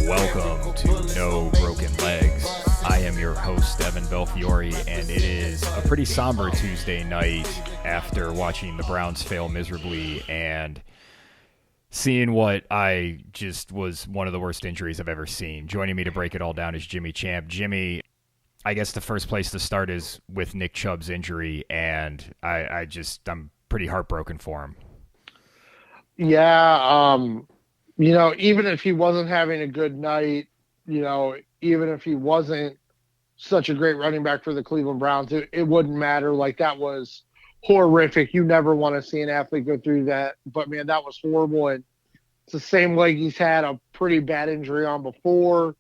Welcome to No Broken Legs. I am your host, Evan Belfiore, and it is a pretty somber Tuesday night after watching the Browns fail miserably and seeing what I just was one of the worst injuries I've ever seen. Joining me to break it all down is Jimmy Champ. Jimmy, I guess the first place to start is with Nick Chubb's injury, and I'm pretty heartbroken for him. Yeah, even if he wasn't having a good night, even if he wasn't such a great running back for the Cleveland Browns, it wouldn't matter. Like, that was horrific. You never want to see an athlete go through that. But, man, that was horrible. And it's the same leg he's had a pretty bad injury on before.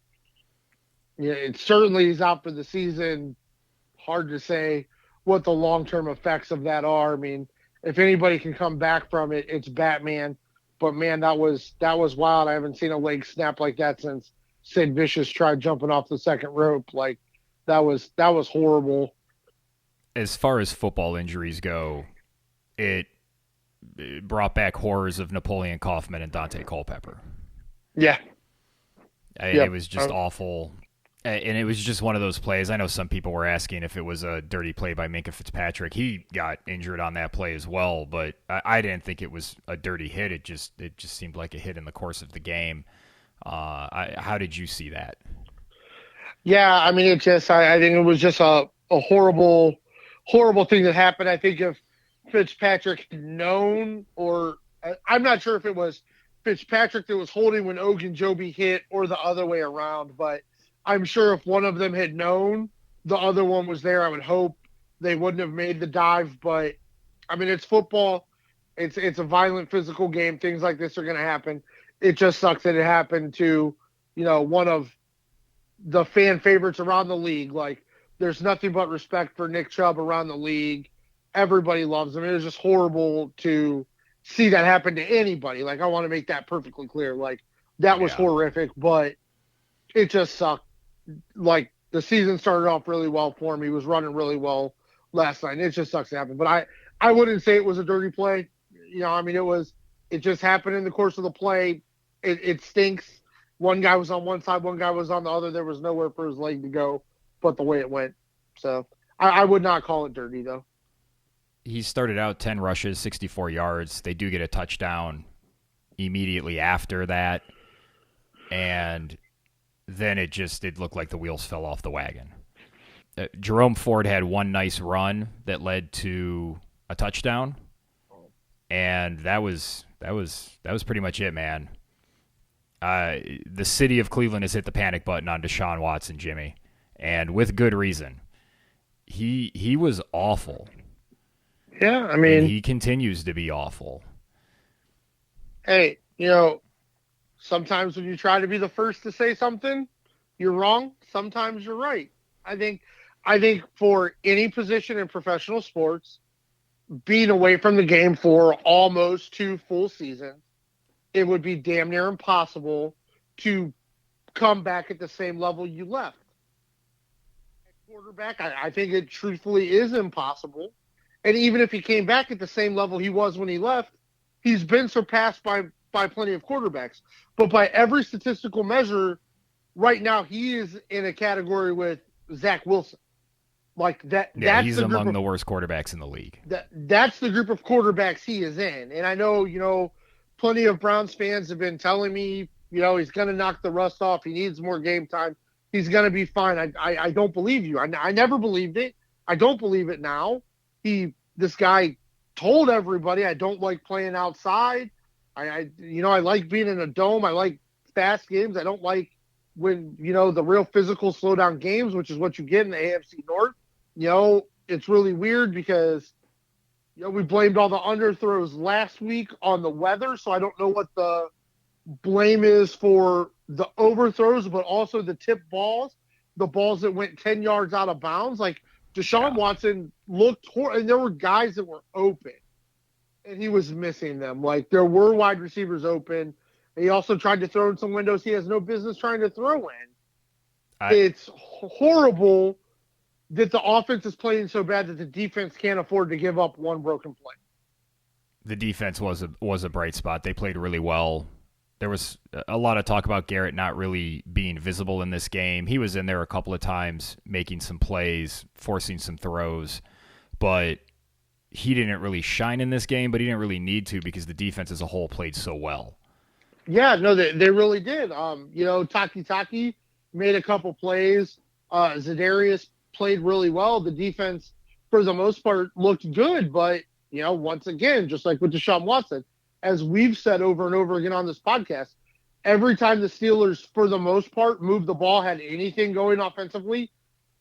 Yeah, it certainly he's out for the season. Hard to say what the long-term effects of that are. I mean, if anybody can come back from it, it's Batman. But, man, that was wild. I haven't seen a leg snap like that since Sid Vicious tried jumping off the second rope. Like, that was horrible. As far as football injuries go, it brought back horrors of Napoleon Kaufman and Dante Culpepper. Yeah. It was just awful. And it was just one of those plays. I know some people were asking if it was a dirty play by Minkah Fitzpatrick. He got injured on that play as well, but I didn't think it was a dirty hit. It just seemed like a hit in the course of the game. How did you see that? Yeah, I mean, I think it was just a horrible thing that happened. I think if Fitzpatrick had known, or I'm not sure if it was Fitzpatrick that was holding when Ogunjobi hit or the other way around, but I'm sure if one of them had known the other one was there, I would hope they wouldn't have made the dive. But, I mean, it's football. It's a violent, physical game. Things like this are going to happen. It just sucks that it happened to, one of the fan favorites around the league. Like, there's nothing but respect for Nick Chubb around the league. Everybody loves him. It was just horrible to see that happen to anybody. Like, I want to make that perfectly clear. Like, that was horrific, but it just sucked. Like, the season started off really well for him. He was running really well last night. It just sucks to happen. But I wouldn't say it was a dirty play. It just happened in the course of the play. It stinks. One guy was on one side, one guy was on the other. There was nowhere for his leg to go but the way it went. So I would not call it dirty, though. He started out 10 rushes, 64 yards. They do get a touchdown immediately after that. And then it looked like the wheels fell off the wagon. Jerome Ford had one nice run that led to a touchdown, and that was pretty much it, man. The city of Cleveland has hit the panic button on Deshaun Watson, Jimmy, and with good reason. He was awful. Yeah, I mean, and he continues to be awful. Hey, sometimes when you try to be the first to say something, you're wrong. Sometimes you're right. I think for any position in professional sports, being away from the game for almost 2 full seasons, it would be damn near impossible to come back at the same level you left. At quarterback, I think it truthfully is impossible. And even if he came back at the same level he was when he left, he's been surpassed by plenty of quarterbacks. But by every statistical measure, right now he is in a category with Zach Wilson. Like that. Yeah, he's among the worst quarterbacks in the league. That's the group of quarterbacks he is in. And I know, plenty of Browns fans have been telling me, he's going to knock the rust off. He needs more game time. He's going to be fine. I don't believe you. I never believed it. I don't believe it now. This guy told everybody, I don't like playing outside. I like being in a dome. I like fast games. I don't like when, the real physical slow down games, which is what you get in the AFC North. It's really weird because, we blamed all the underthrows last week on the weather. So I don't know what the blame is for the overthrows, but also the tip balls, the balls that went 10 yards out of bounds. Like, Deshaun Watson looked and there were guys that were open, and he was missing them. Like, there were wide receivers open. He also tried to throw in some windows he has no business trying to throw in. It's horrible that the offense is playing so bad that the defense can't afford to give up one broken play. The defense was a bright spot. They played really well There was a lot of talk about Garrett not really being visible in this game. He was in there a couple of times, making some plays, forcing some throws, but he didn't really shine in this game, but he didn't really need to because the defense as a whole played so well. Yeah, no, they really did. Taki made a couple plays. Za'Darius played really well. The defense, for the most part, looked good. But, once again, just like with Deshaun Watson, as we've said over and over again on this podcast, every time the Steelers, for the most part, moved the ball, had anything going offensively,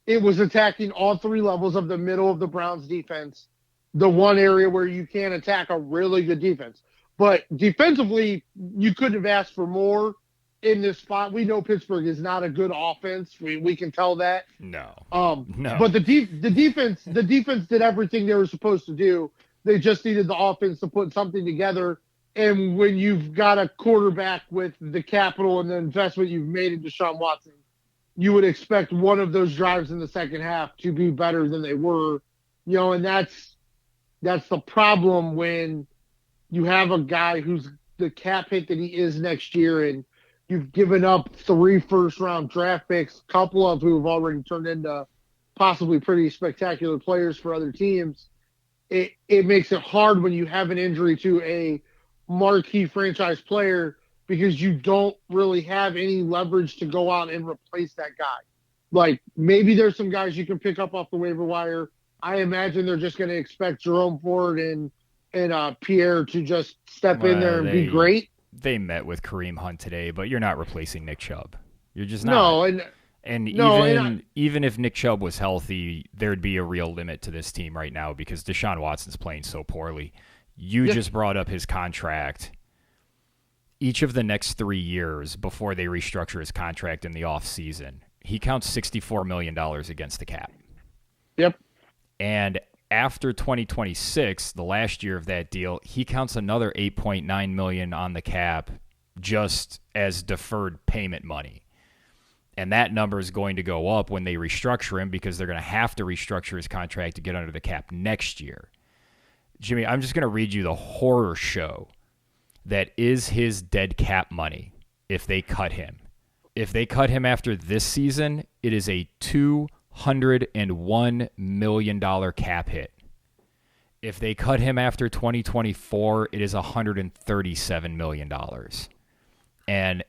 it was attacking all three levels of the middle of the Browns defense, the one area where you can attack a really good defense. But defensively, you couldn't have asked for more in this spot. We know Pittsburgh is not a good offense. We can tell that. No. No. But the defense did everything they were supposed to do. They just needed the offense to put something together. And when you've got a quarterback with the capital and the investment you've made in Deshaun Watson, you would expect one of those drives in the second half to be better than they were. And that's the problem when you have a guy who's the cap hit that he is next year, and you've given up 3 first-round draft picks, a couple of who have already turned into possibly pretty spectacular players for other teams. It makes it hard when you have an injury to a marquee franchise player because you don't really have any leverage to go out and replace that guy. Like, maybe there's some guys you can pick up off the waiver wire. I imagine they're just going to expect Jerome Ford and Pierre to just step in there and be great. They met with Kareem Hunt today, but you're not replacing Nick Chubb. You're just not. No, even if Nick Chubb was healthy, there'd be a real limit to this team right now because Deshaun Watson's playing so poorly. You just brought up his contract. Each of the next 3 years before they restructure his contract in the offseason, he counts $64 million against the cap. Yep. And after 2026, the last year of that deal, he counts another $8.9 million on the cap just as deferred payment money. And that number is going to go up when they restructure him because they're going to have to restructure his contract to get under the cap next year. Jimmy, I'm just going to read you the horror show that is his dead cap money if they cut him. If they cut him after this season, it is a $201 million cap hit. If they cut him after 2024, it is $137 million. And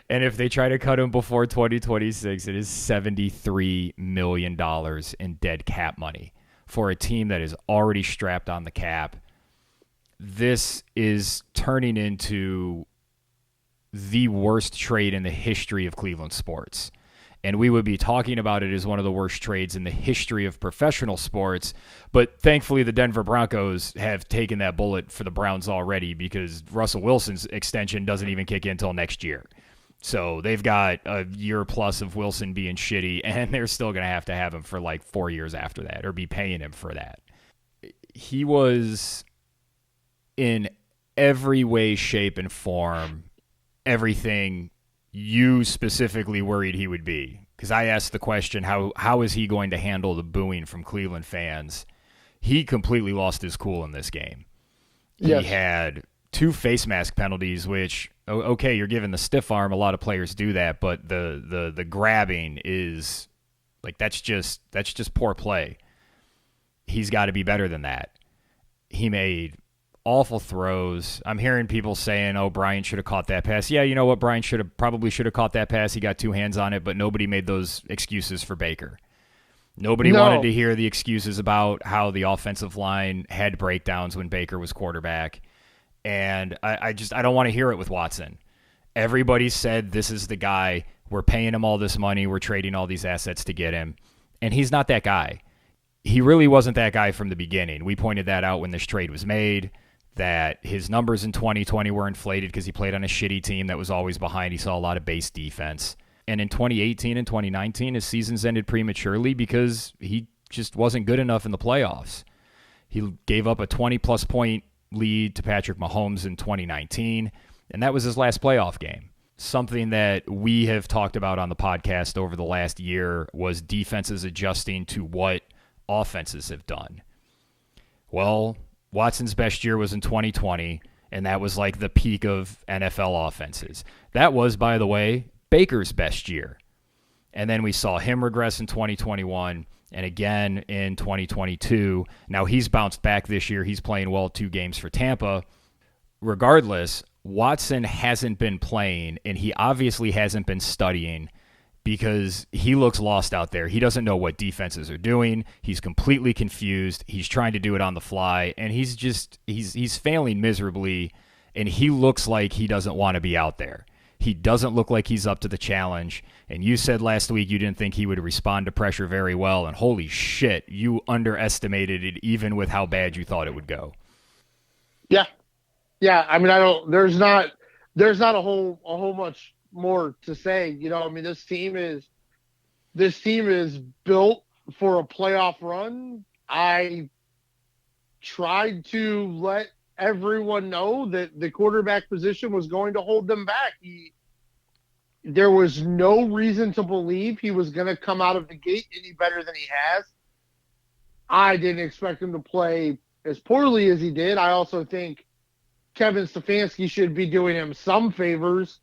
and if they try to cut him before 2026, it is $73 million in dead cap money for a team that is already strapped on the cap. This is turning into the worst trade in the history of Cleveland sports. And we would be talking about it as one of the worst trades in the history of professional sports. But thankfully, the Denver Broncos have taken that bullet for the Browns already because Russell Wilson's extension doesn't even kick in until next year. So they've got a year plus of Wilson being shitty, and they're still going to have him for like 4 years after that or be paying him for that. He was in every way, shape, and form everything you specifically worried he would be. Because I asked the question, how is he going to handle the booing from Cleveland fans? He completely lost his cool in this game. Yes. He had 2 face mask penalties, which, okay, you're given the stiff arm. A lot of players do that, but the grabbing is like that's just poor play. He's got to be better than that. He made awful throws. I'm hearing people saying, "Oh, Brian should have caught that pass." Yeah, you know what? Brian probably should have caught that pass. He got 2 hands on it, but nobody made those excuses for Baker. Nobody wanted to hear the excuses about how the offensive line had breakdowns when Baker was quarterback. And I don't want to hear it with Watson. Everybody said this is the guy. We're paying him all this money. We're trading all these assets to get him. And he's not that guy. He really wasn't that guy from the beginning. We pointed that out when this trade was made, that his numbers in 2020 were inflated because he played on a shitty team that was always behind. He saw a lot of base defense. And in 2018 and 2019, his seasons ended prematurely because he just wasn't good enough in the playoffs. He gave up a 20-plus point lead to Patrick Mahomes in 2019, and that was his last playoff game. Something that we have talked about on the podcast over the last year was defenses adjusting to what offenses have done. Well, Watson's best year was in 2020, And that was like the peak of NFL offenses. That was, by the way, Baker's best year. And then we saw him regress in 2021 and again in 2022. Now he's bounced back this year. He's playing well 2 games for Tampa. Regardless, Watson hasn't been playing, and he obviously hasn't been studying because he looks lost out there. He doesn't know what defenses are doing. He's completely confused. He's trying to do it on the fly, and he's failing miserably, and he looks like he doesn't want to be out there. He doesn't look like he's up to the challenge. And you said last week you didn't think he would respond to pressure very well, and holy shit, you underestimated it even with how bad you thought it would go. Yeah. Yeah, I mean, there's not a whole much more to say. You know, I mean, this team is built for a playoff run. I tried to let everyone know that the quarterback position was going to hold them back. There was no reason to believe he was going to come out of the gate any better than he has. I didn't expect him to play as poorly as he did. I also think Kevin Stefanski should be doing him some favors,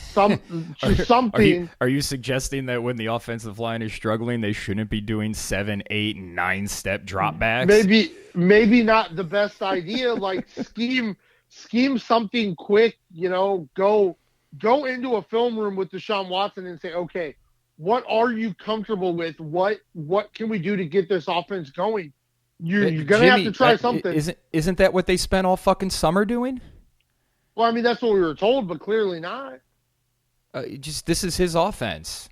something. Are you suggesting that when the offensive line is struggling, they shouldn't be doing 7, 8, and 9 step dropbacks? Maybe not the best idea. Like scheme something quick. You know, go into a film room with Deshaun Watson and say, okay, what are you comfortable with? What can we do to get this offense going? You're going to have to try something. Isn't that what they spent all fucking summer doing? Well, I mean, that's what we were told, but clearly not. This is his offense.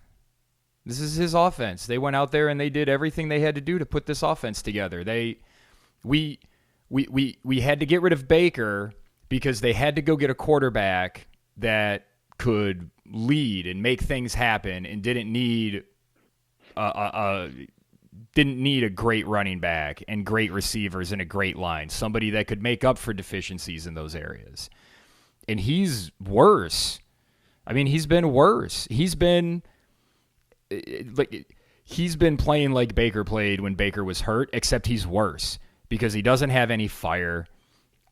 This is his offense. They went out there and they did everything they had to do to put this offense together. We had to get rid of Baker because they had to go get a quarterback that could lead and make things happen and didn't need a great running back and great receivers and a great line, somebody that could make up for deficiencies in those areas. And he's worse. I mean, he's been worse. He's been playing like Baker played when Baker was hurt, except he's worse because he doesn't have any fire.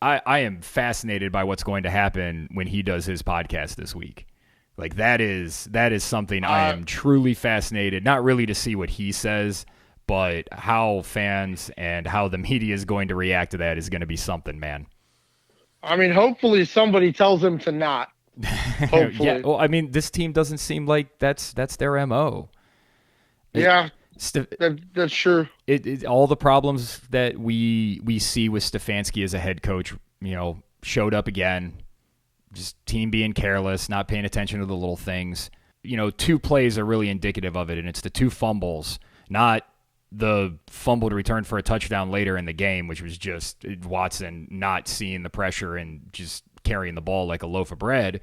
I am fascinated by what's going to happen when he does his podcast this week. Like that is something I am truly fascinated, not really to see what he says, but how fans and how the media is going to react to that is going to be something, man. I mean, hopefully somebody tells him to not. Hopefully. Yeah, well, I mean, this team doesn't seem like that's their MO. Yeah, that's true. All the problems that we see with Stefanski as a head coach, you know, showed up again. Just team being careless, not paying attention to the little things. You know, 2 plays are really indicative of it, and it's the 2 fumbles, not the fumble to return for a touchdown later in the game, which was just Watson not seeing the pressure and just carrying the ball like a loaf of bread.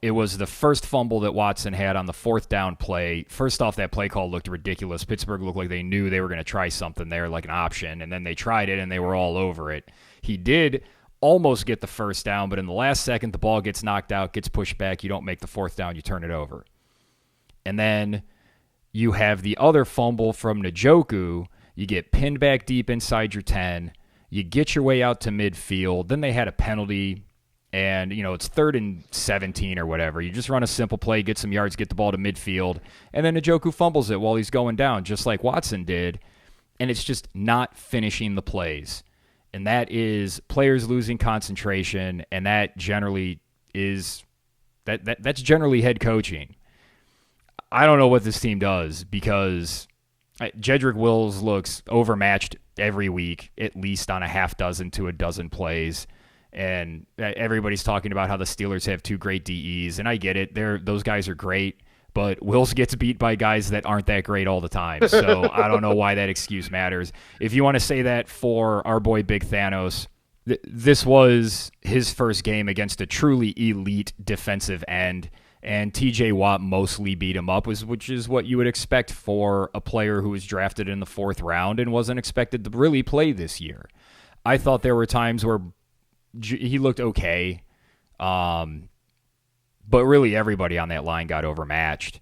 It was the first fumble that Watson had on the 4th down play. First off, that play call looked ridiculous. Pittsburgh looked like they knew they were going to try something there, like an option, and then they tried it, and they were all over it. He did almost get the first down, but in the last second, the ball gets knocked out, gets pushed back. You don't make the 4th down. You turn it over. And then you have the other fumble from Njoku. You get pinned back deep inside your 10. You get your way out to midfield. Then they had a penalty, and you know it's 3rd and 17 or whatever. You just run a simple play, get some yards, get the ball to midfield, and then Njoku fumbles it while he's going down, just like Watson did. And it's just not finishing the plays. And that is players losing concentration, and that generally is that's generally head coaching. I don't know what this team does because Jedrick Wills looks overmatched every week, at least on a half dozen to a dozen plays. And everybody's talking about how the Steelers have 2 great DEs, and I get it. Those guys are great, but Wills gets beat by guys that aren't that great all the time. So I don't know why that excuse matters. If you want to say that for our boy Big Thanos, this was his first game against a truly elite defensive end, and TJ Watt mostly beat him up, which is what you would expect for a player who was drafted in the 4th round and wasn't expected to really play this year. I thought there were times where he looked okay, but really everybody on that line got overmatched.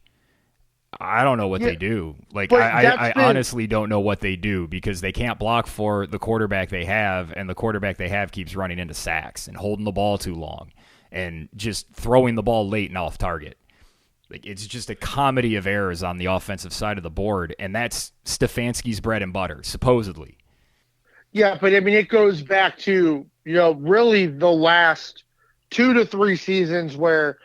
I don't know what they do. Like, I honestly don't know what they do because they can't block for the quarterback they have, and the quarterback they have keeps running into sacks and holding the ball too long and just throwing the ball late and off target. Like, it's just a comedy of errors on the offensive side of the board, and that's Stefanski's bread and butter, supposedly. Yeah, but I mean, it goes back to, really the last 2 to 3 seasons where,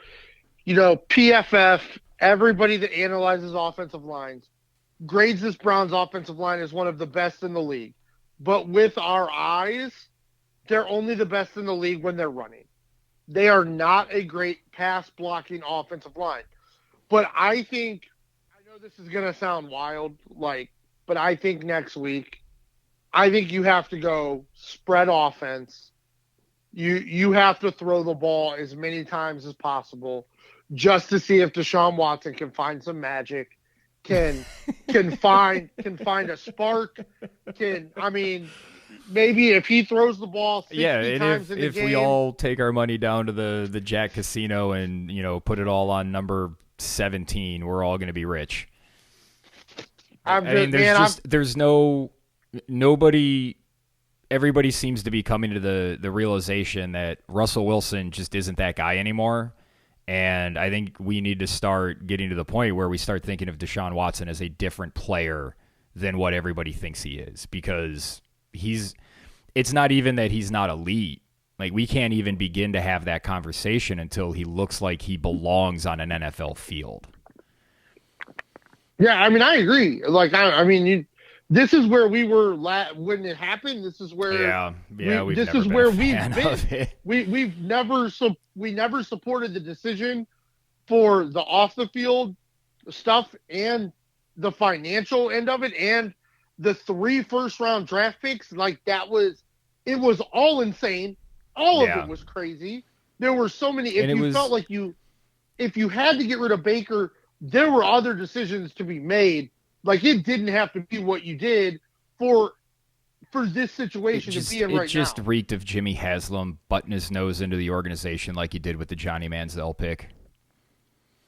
PFF, everybody that analyzes offensive lines, grades this Browns offensive line as one of the best in the league. But with our eyes, they're only the best in the league when they're running. They are not a great pass blocking offensive line. But I think, I know this is going to sound wild, but I think next week, I think you have to go spread offense. You have to throw the ball as many times as possible just to see if Deshaun Watson can find some magic, can find a spark, maybe if he throws the ball 60 times in the game. If we all take our money down to the Jack Casino and, put it all on number 17, we're all going to be rich. Everybody seems to be coming to the realization that Russell Wilson just isn't that guy anymore. And I think we need to start getting to the point where we start thinking of Deshaun Watson as a different player than what everybody thinks he is, because it's not even that he's not elite. Like, we can't even begin to have that conversation until he looks like he belongs on an NFL field. Yeah, I agree. This is where we were when it happened. This is where we've been. We never supported the decision for the off the field stuff and the financial end of it and the 3 first-round draft picks. It was all insane. All of it was crazy. There were so many. Felt like if you had to get rid of Baker, there were other decisions to be made. Like, it didn't have to be what you did for this situation to be in right now. It just reeked of Jimmy Haslam butting his nose into the organization like he did with the Johnny Manziel pick.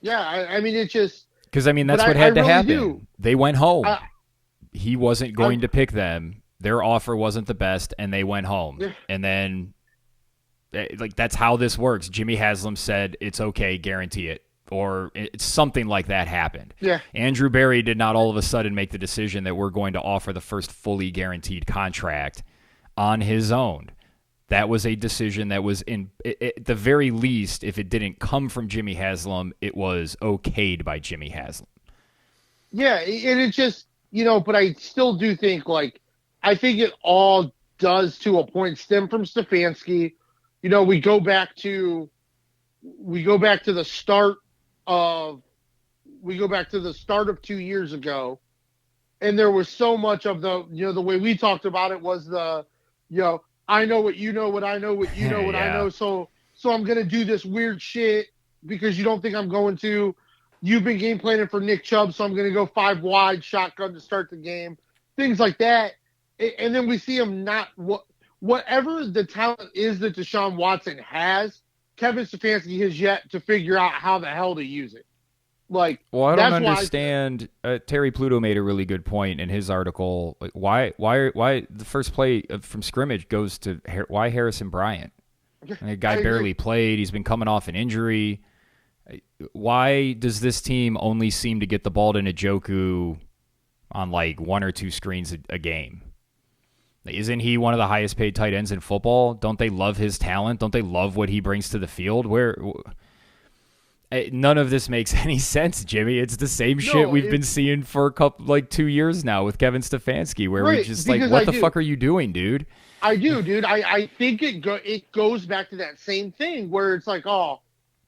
Yeah, it just... Because, that's what had to happen. They went home. He wasn't going to pick them. Their offer wasn't the best, and they went home. Yeah. And then, that's how this works. Jimmy Haslam said, it's okay, guarantee it. Or something like that happened. Yeah. Andrew Berry did not all of a sudden make the decision that we're going to offer the first fully guaranteed contract on his own. That was a decision that was, at the very least, if it didn't come from Jimmy Haslam, it was okayed by Jimmy Haslam. Yeah, and it just, but I still do think, I think it all does, to a point, stem from Stefanski. We go back to the start of 2 years ago, and there was so much of the way we talked about it was I know what you know, what I know, what you know, what I know, so I'm gonna do this weird shit because you don't think I'm going to. You've been game planning for Nick Chubb, so I'm gonna go 5 wide shotgun to start the game, things like that, and then we see him whatever the talent is that Deshaun Watson has. Kevin Stefanski has yet to figure out how the hell to use it. I don't understand. Terry Pluto made a really good point in his article. Why the first play from scrimmage goes to why Harrison Bryant? The guy barely played. He's been coming off an injury. Why does this team only seem to get the ball to Njoku on 1 or 2 screens a game? Isn't he one of the highest paid tight ends in football? Don't they love his talent? Don't they love what he brings to the field? None of this makes any sense, Jimmy. It's the same shit we've been seeing for a couple, 2 years now with Kevin Stefanski, where we're just what the fuck are you doing, dude? I do, dude. I think it goes back to that same thing where it's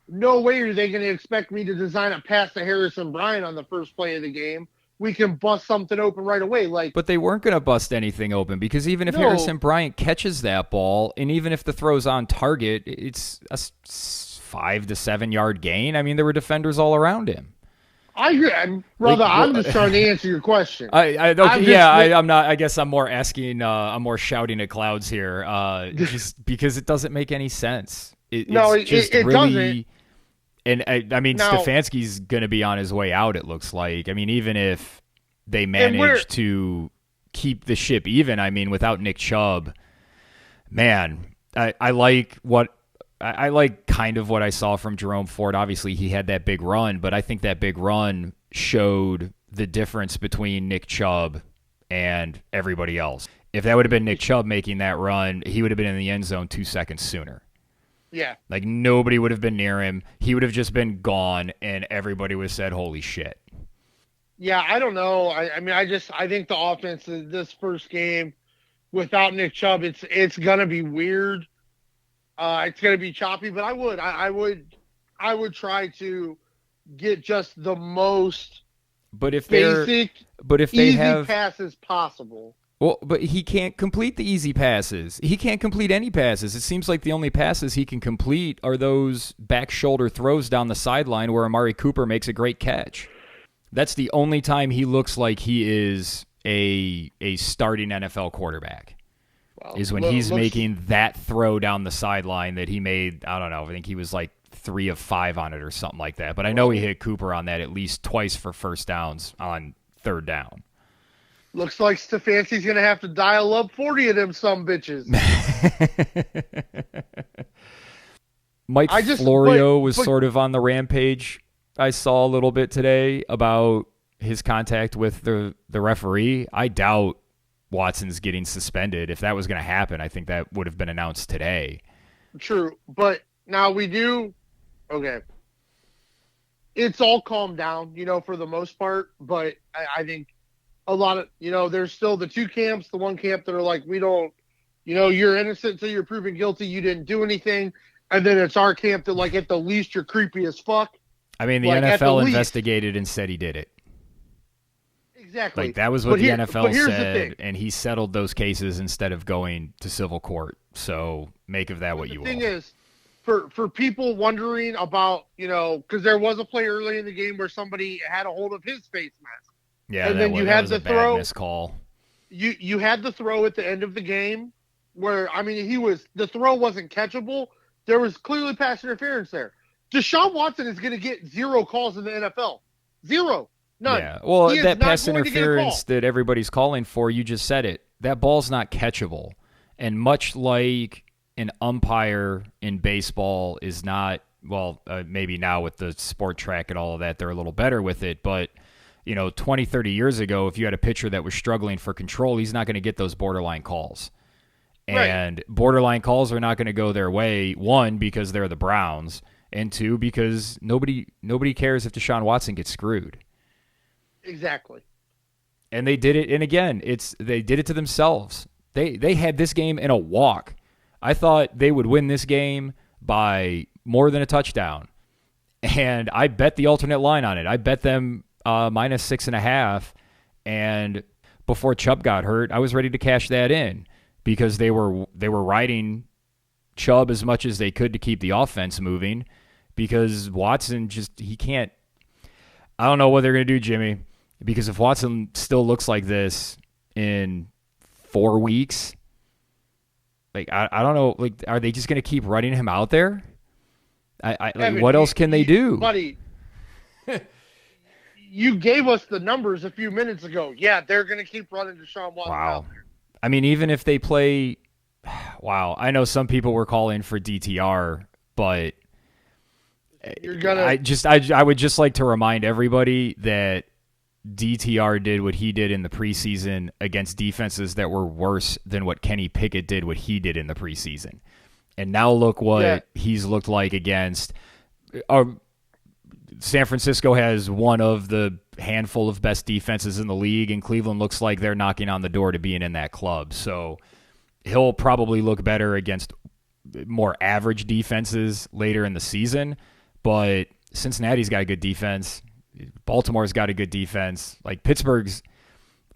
no way are they going to expect me to design a pass to Harrison Bryant on the first play of the game. We can bust something open right away. But they weren't going to bust anything open because even if Harrison Bryant catches that ball, and even if the throw's on target, it's a 5 to 7 yard gain. There were defenders all around him. I agree, brother. I'm just trying to answer your question. I'm not. I guess I'm more asking. I'm more shouting at clouds here, just because it doesn't make any sense. It doesn't. And I mean, Now, Stefanski's going to be on his way out, it looks like. I mean, even if they manage to keep the ship even, I mean, without Nick Chubb, man, I like kind of what I saw from Jerome Ford. Obviously, he had that big run, but I think that big run showed the difference between Nick Chubb and everybody else. If that would have been Nick Chubb making that run, he would have been in the end zone 2 seconds sooner. Yeah. Like, nobody would have been near him. He would have just been gone, and everybody would have said, holy shit. Yeah, I don't know. I mean, I think the offense in this first game without Nick Chubb, it's gonna be weird. It's gonna be choppy, but I would try to get just the most basic, easy passes possible. Well, but he can't complete the easy passes. He can't complete any passes. It seems like the only passes he can complete are those back shoulder throws down the sideline where Amari Cooper makes a great catch. That's the only time he looks like he is a starting NFL quarterback. Well, is when he's making that throw down the sideline that he made. I don't know. I think he was like 3 of 5 on it or something like that. But I know he hit Cooper on that at least twice for first downs on third down. Looks like Stefanski's going to have to dial up 40 of them some bitches. Mike Florio was sort of on the rampage. I saw a little bit today about his contact with the referee. I doubt Watson's getting suspended. If that was going to happen, I think that would have been announced today. True. But now we do. Okay. It's all calmed down, for the most part. But I think a lot of, there's still the two camps, the one camp that are like, we don't, you're innocent until you're proven guilty. You didn't do anything. And then it's our camp that, like, at the least, you're creepy as fuck. I mean, the NFL investigated and said he did it. Exactly. Like, that was what the NFL said, and he settled those cases instead of going to civil court. So make of that what you will. The thing is, for people wondering about, because there was a play early in the game where somebody had a hold of his face mask. Yeah, and then you had the throw. Miscall. You had the throw at the end of the game where, I mean, the throw wasn't catchable. There was clearly pass interference there. Deshaun Watson is going to get 0 calls in the NFL. 0. None. Yeah. Well, that pass interference that everybody's calling for, you just said it. That ball's not catchable. And much like an umpire in baseball is not, maybe now with the sport track and all of that, they're a little better with it. But, 20, 30 years ago, if you had a pitcher that was struggling for control, he's not going to get those borderline calls. And borderline calls are not going to go their way, one, because they're the Browns, and two, because nobody cares if Deshaun Watson gets screwed. Exactly. And they did it, and again, they did it to themselves. They had this game in a walk. I thought they would win this game by more than a touchdown. And I bet the alternate line on it. I bet them minus 6.5. And before Chubb got hurt, I was ready to cash that in because they were riding Chubb as much as they could to keep the offense moving because Watson he can't. I don't know what they're going to do, Jimmy, because if Watson still looks like this in 4 weeks, like I don't know, like are they just going to keep running him out there? Evan, what else can they do? Buddy, you gave us the numbers a few minutes ago. Yeah, they're going to keep running Deshaun Watson out there. I mean, even if they play, I know some people were calling for DTR, but I would just like to remind everybody that DTR did what he did in the preseason against defenses that were worse than what Kenny Pickett did what he did in the preseason. And now look what he's looked like against. San Francisco has one of the handful of best defenses in the league, and Cleveland looks like they're knocking on the door to being in that club. So he'll probably look better against more average defenses later in the season. But Cincinnati's got a good defense. Baltimore's got a good defense. Like Pittsburgh's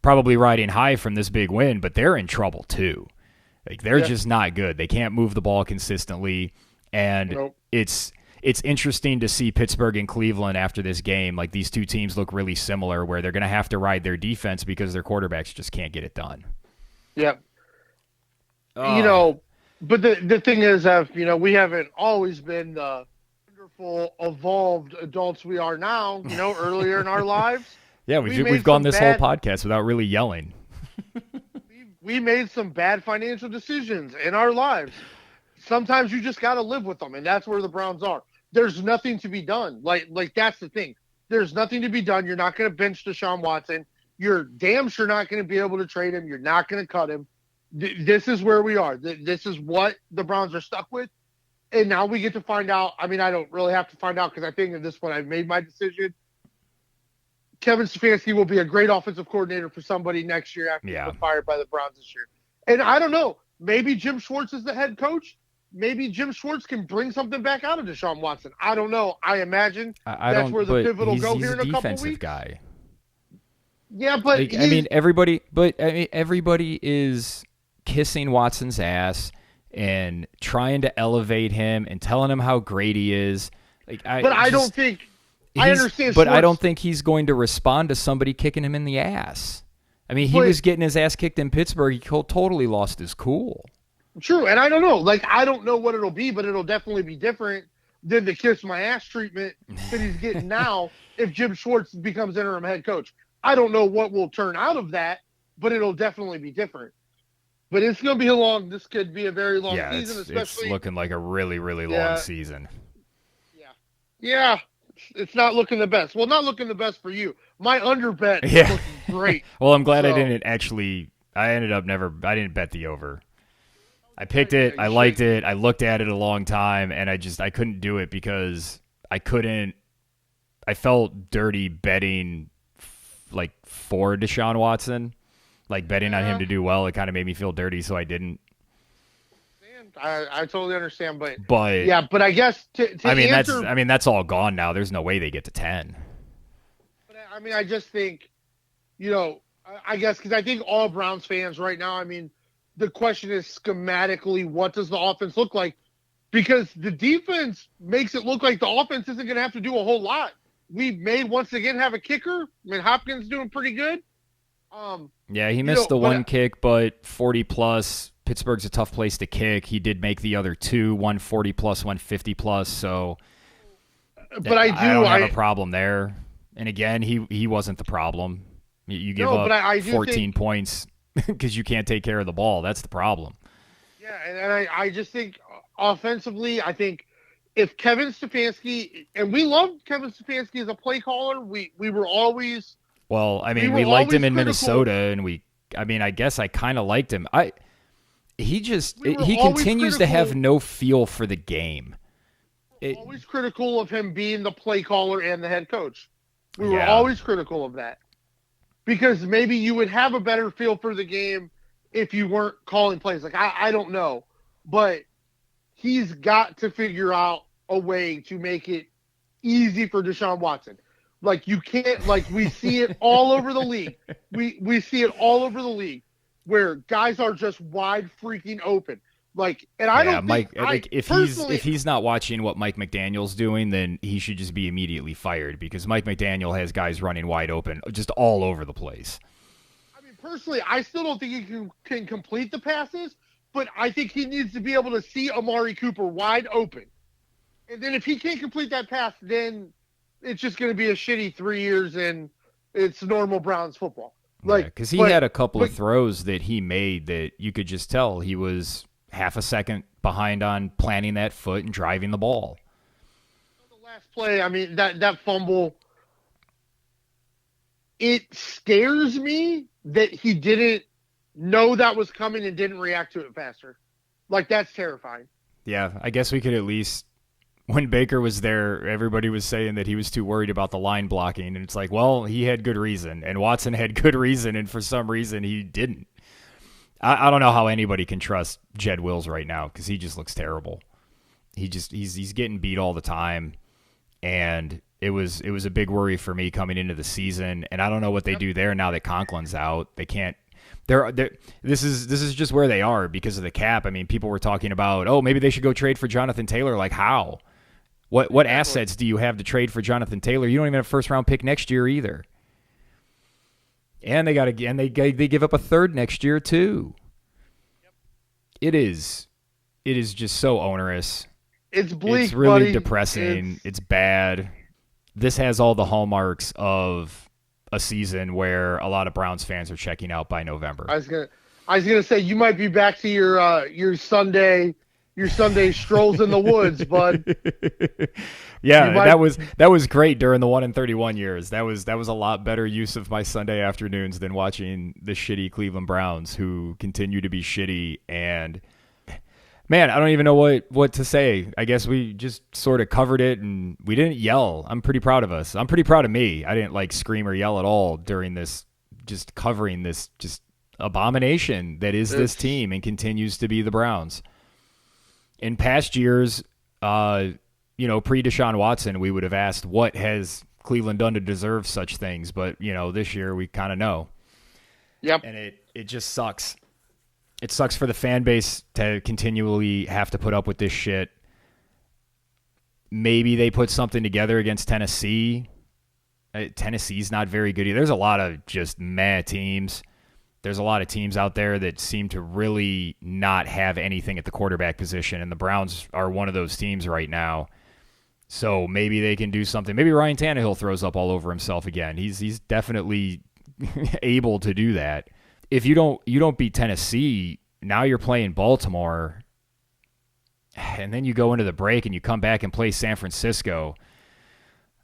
probably riding high from this big win, but they're in trouble too. Like they're just not good. They can't move the ball consistently, and it's interesting to see Pittsburgh and Cleveland after this game. Like these two teams look really similar, where they're going to have to ride their defense because their quarterbacks just can't get it done. Yep. But the thing is, we haven't always been the wonderful, evolved adults we are now, earlier in our lives. Yeah, we've gone this whole podcast without really yelling. We made some bad financial decisions in our lives. Sometimes you just got to live with them, and that's where the Browns are. There's nothing to be done. Like that's the thing. There's nothing to be done. You're not going to bench Deshaun Watson. You're damn sure not going to be able to trade him. You're not going to cut him. This is where we are. This is what the Browns are stuck with. And now we get to find out. I mean, I don't really have to find out because I think at this point I've made my decision. Kevin Stefanski will be a great offensive coordinator for somebody next year after he's fired by the Browns this year. And I don't know. Maybe Jim Schwartz is the head coach. Maybe Jim Schwartz can bring something back out of Deshaun Watson. I don't know. I imagine that's where the pivot will go here in a couple weeks. He's a defensive guy. Yeah, but everybody is kissing Watson's ass and trying to elevate him and telling him how great he is. I don't think I understand. But I don't think he's going to respond to somebody kicking him in the ass. I mean, he was getting his ass kicked in Pittsburgh. He totally lost his cool. True, and I don't know. I don't know what it'll be, but it'll definitely be different than the kiss my ass treatment that he's getting now if Jim Schwartz becomes interim head coach. I don't know what will turn out of that, but it'll definitely be different. But it's going to be this could be a very long season, especially. It's looking like a really, really long season. Yeah, it's not looking the best. Well, not looking the best for you. My under bet is looking great. Well, I'm glad I didn't actually. I didn't bet the over. I picked it. I liked it. I looked at it a long time, and I couldn't do it because I couldn't. I felt dirty betting for Deshaun Watson, betting on him to do well. It kind of made me feel dirty, so I didn't. I totally understand, but I guess that's all gone now. There's no way they get to 10. But I just think, I guess because I think all Browns fans right now. I mean, the question is schematically, what does the offense look like? Because the defense makes it look like the offense isn't going to have to do a whole lot. We may once again have a kicker. I mean, Hopkins doing pretty good. He missed the one kick, but 40 plus. Pittsburgh's a tough place to kick. He did make the other two, 140 plus, 150 plus. So, but I don't have a problem there. And again, he wasn't the problem. You give up 14 points because you can't take care of the ball. That's the problem. Yeah, and I just think offensively, I think if Kevin Stefanski, and we loved Kevin Stefanski as a play caller, we were always. Well, I mean, we liked him in Minnesota, and I guess I kind of liked him. He continues to have no feel for the game. Always critical of him being the play caller and the head coach. We were always critical of that. Because maybe you would have a better feel for the game if you weren't calling plays. I don't know. But he's got to figure out a way to make it easy for Deshaun Watson. You can't, we see it all over the league. We see it all over the league where guys are just wide freaking open. And I don't think if he's not watching what Mike McDaniel's doing, then he should just be immediately fired because Mike McDaniel has guys running wide open just all over the place. I mean, personally, I still don't think he can complete the passes, but I think he needs to be able to see Amari Cooper wide open. And then if he can't complete that pass, then it's just going to be a shitty 3 years and it's normal Browns football. Because he had a couple of throws that he made that you could just tell he was half a second behind on planting that foot and driving the ball. The last play, I mean, that fumble, it scares me that he didn't know that was coming and didn't react to it faster. That's terrifying. Yeah, I guess we could at least, when Baker was there, everybody was saying that he was too worried about the line blocking. And it's well, he had good reason. And Watson had good reason. And for some reason, he didn't. I don't know how anybody can trust Jed Wills right now because he just looks terrible. He's getting beat all the time. And it was a big worry for me coming into the season. And I don't know what they do there now that Conklin's out. They can't. This is just where they are because of the cap. I mean, people were talking about, maybe they should go trade for Jonathan Taylor. How? What assets do you have to trade for Jonathan Taylor? You don't even have a first-round pick next year either. And they give up a third next year too. Yep. It is just so onerous. It's bleak, It's really buddy. depressing. It's bad. This has all the hallmarks of a season where a lot of Browns fans are checking out by November. I was gonna say you might be back to your Sunday strolls in the woods, bud. Yeah, that was great during the 1-31 years. That was a lot better use of my Sunday afternoons than watching the shitty Cleveland Browns, who continue to be shitty. And man, I don't even know what to say. I guess we just sort of covered it, and we didn't yell. I'm pretty proud of us. I'm pretty proud of me. I didn't like scream or yell at all during this, just covering this just abomination that is this team and continues to be the Browns. In past years, pre-Deshaun Watson, we would have asked, what has Cleveland done to deserve such things? But, this year we kind of know. Yep. And it just sucks. It sucks for the fan base to continually have to put up with this shit. Maybe they put something together against Tennessee. Tennessee's not very good either. There's a lot of just meh teams. There's a lot of teams out there that seem to really not have anything at the quarterback position, and the Browns are one of those teams right now. So maybe they can do something. Maybe Ryan Tannehill throws up all over himself again. He's definitely able to do that. If you don't beat Tennessee, now you're playing Baltimore, and then you go into the break and you come back and play San Francisco.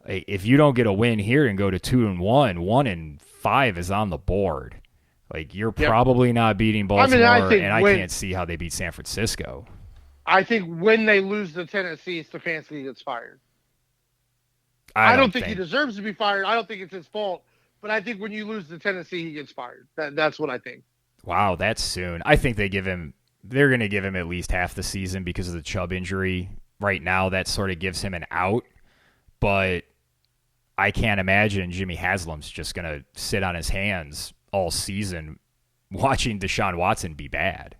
If you don't get a win here and go to 2-1, 1-5 is on the board. Like, you're probably not beating Baltimore, I can't see how they beat San Francisco. I think when they lose to Tennessee, Stefanski gets fired. I don't think he deserves to be fired. I don't think it's his fault. But I think when you lose to Tennessee, he gets fired. That's what I think. Wow, that's soon. I think they're going to give him at least half the season because of the Chubb injury. Right now, that sort of gives him an out. But I can't imagine Jimmy Haslam's just going to sit on his hands all season watching Deshaun Watson be bad.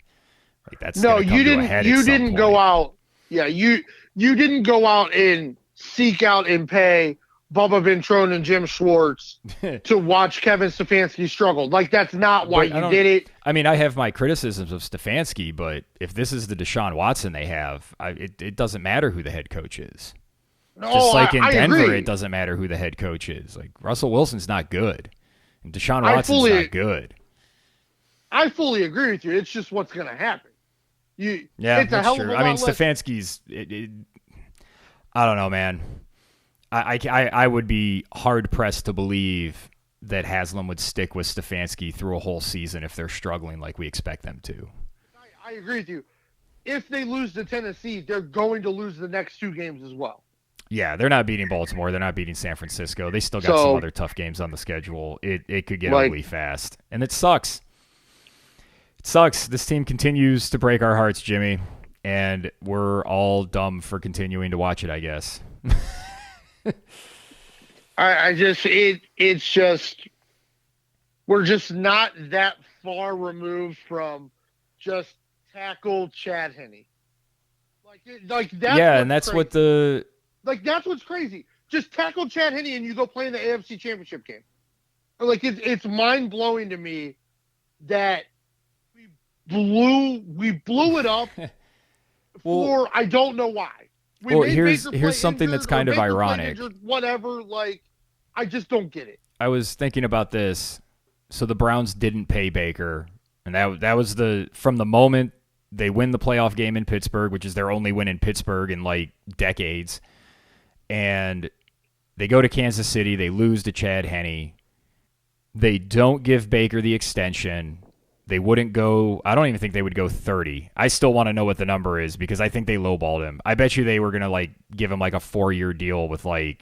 Like, that's no, you didn't go out. Yeah, you didn't go out and seek out and pay Bubba Ventrone and Jim Schwartz to watch Kevin Stefanski struggle. Like, that's not why you did it. I mean, I have my criticisms of Stefanski, but if this is the Deshaun Watson they have, it doesn't matter who the head coach is. Just like in Denver, agree. It doesn't matter who the head coach is. Like, Russell Wilson's not good. And Deshaun Watson's not good. I fully agree with you. It's just what's going to happen. That's true. I mean, Stefanski's. I don't know, man. I would be hard pressed to believe that Haslam would stick with Stefanski through a whole season if they're struggling like we expect them to. I agree with you. If they lose to Tennessee, they're going to lose the next two games as well. Yeah, they're not beating Baltimore. They're not beating San Francisco. They still got some other tough games on the schedule. It could get ugly fast. And it sucks. It sucks. This team continues to break our hearts, Jimmy. And we're all dumb for continuing to watch it, I guess. It's just, we're just not that far removed from just tackle Chad Henne. And that's crazy. That's what's crazy. Just tackle Chad Henne and you go play in the AFC Championship game. Like, it's mind blowing to me that we blew it up for I don't know why. Here's something that's kind of ironic. Whatever, I just don't get it. I was thinking about this. So the Browns didn't pay Baker, and that was from the moment they win the playoff game in Pittsburgh, which is their only win in Pittsburgh in decades. And they go to Kansas City. They lose to Chad Henne. They don't give Baker the extension. They wouldn't go. I don't even think they would go 30. I still want to know what the number is because I think they lowballed him. I bet you they were going to give him a 4-year deal with maybe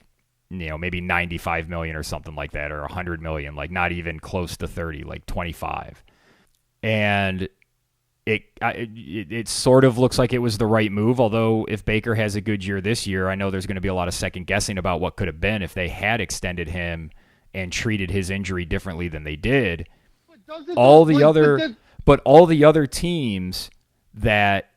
$95 million or something like that, or $100 million, not even close to 30, 25. And it sort of looks like it was the right move, although if Baker has a good year this year, I know there's going to be a lot of second guessing about what could have been if they had extended him and treated his injury differently than they did. All the other teams that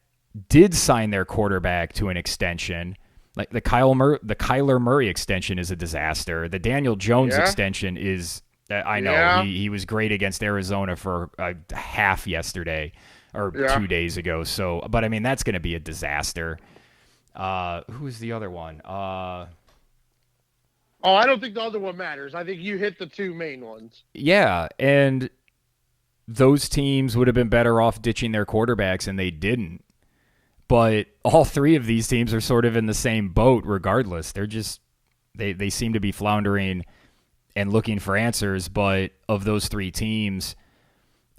did sign their quarterback to an extension, like the Kyler Murray extension is a disaster. The Daniel Jones extension is, I know, he was great against Arizona for a half yesterday or 2 days ago. So, but I mean, that's going to be a disaster. Who is the other one? Oh, I don't think the other one matters. I think you hit the two main ones. Yeah, and those teams would have been better off ditching their quarterbacks, and they didn't. But all three of these teams are sort of in the same boat regardless. They're just they seem to be floundering and looking for answers. But of those three teams,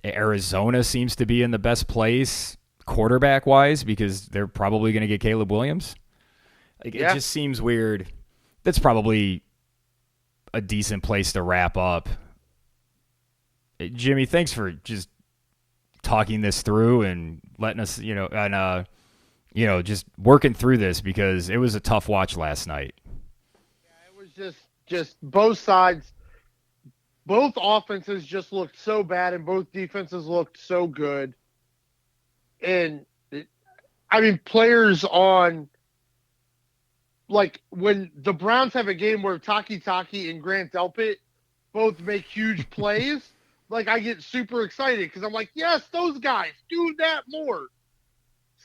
Arizona seems to be in the best place quarterback-wise because they're probably going to get Caleb Williams. It just seems weird. That's probably a decent place to wrap up. Jimmy, thanks for just talking this through and letting us, just working through this because it was a tough watch last night. Yeah, it was just both sides, both offenses just looked so bad and both defenses looked so good. And players on, like when the Browns have a game where Taki and Grant Delpit both make huge plays, like I get super excited because I'm like, yes, those guys, do that more.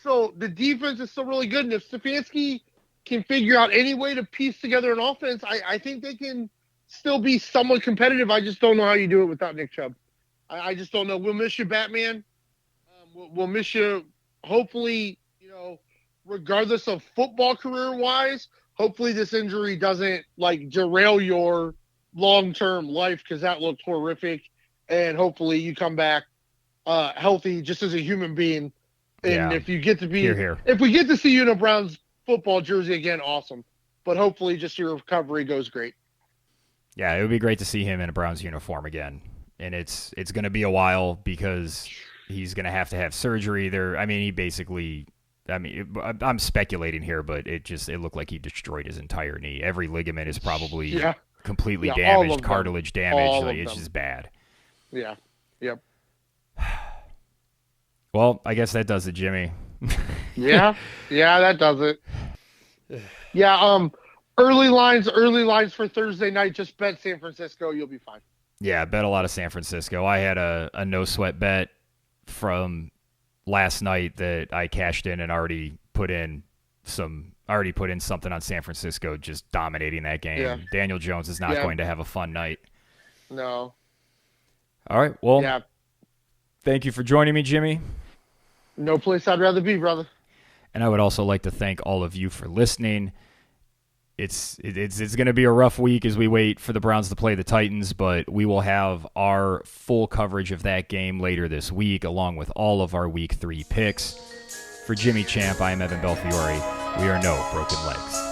So the defense is still really good. And if Stefanski can figure out any way to piece together an offense, I think they can still be somewhat competitive. I just don't know how you do it without Nick Chubb. I just don't know. We'll miss you, Batman. We'll miss you, hopefully, regardless of football career-wise, hopefully this injury doesn't, derail your long-term life because that looked horrific. And hopefully you come back healthy just as a human being. And if you get to be if we get to see you in a Browns football jersey again, awesome. But hopefully just your recovery goes great. Yeah, it would be great to see him in a Browns uniform again. And it's going to be a while because he's going to have surgery there. I'm speculating here, but it looked like he destroyed his entire knee. Every ligament is probably completely damaged, cartilage damaged. It's just bad. Yeah. Yep. Well, I guess that does it, Jimmy. Yeah, that does it. Yeah, early lines for Thursday night. Just bet San Francisco. You'll be fine. Yeah, bet a lot of San Francisco. I had a no-sweat bet from last night that I cashed in and already put in something on San Francisco just dominating that game. Yeah. Daniel Jones is not going to have a fun night. No. All right, well, thank you for joining me, Jimmy. No place I'd rather be, brother. And I would also like to thank all of you for listening. It's going to be a rough week as we wait for the Browns to play the Titans, but we will have our full coverage of that game later this week, along with all of our Week 3 picks. For Jimmy Champ, I am Evan Belfiore. We are no broken legs.